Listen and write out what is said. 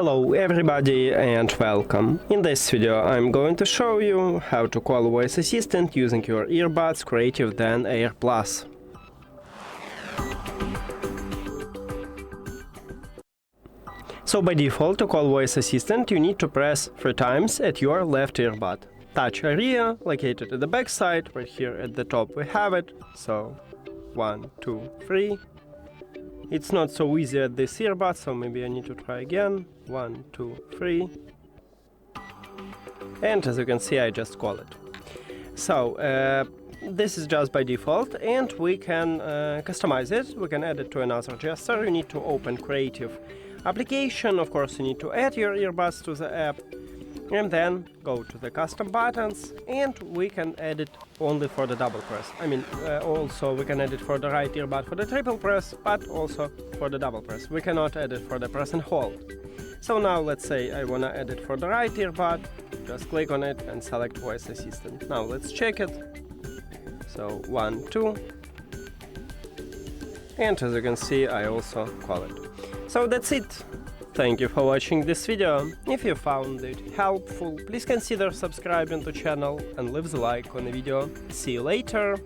Hello everybody and welcome. In this video I'm going to show you how to call voice assistant using your earbuds CREATIVE Zen Air Plus. So by default, to call voice assistant you need to press 3 times at your left earbud. Touch area located at the back side, right here at the top we have it. So 1, 2, 3. It's not so easy at this earbud, so maybe I need to try again. 1, 2, 3. And as you can see, I just call it. So this is just by default, and we can customize it. We can add it to another gesture. You need to open Creative application. Of course, you need to add your earbuds to the app, and then go to the custom buttons, and we can add it only for the double press. Also we can add it for the right earbud for the triple press, but also for the double press. We cannot add it for the press and hold. So now let's say I wanna add it for the right earbud. Just click on it and select voice assistant. Now let's check it. So 1, 2. And as you can see, I also call it. So that's it. Thank you for watching this video. If you found it helpful, please consider subscribing to the channel and leave the like on the video. See you later!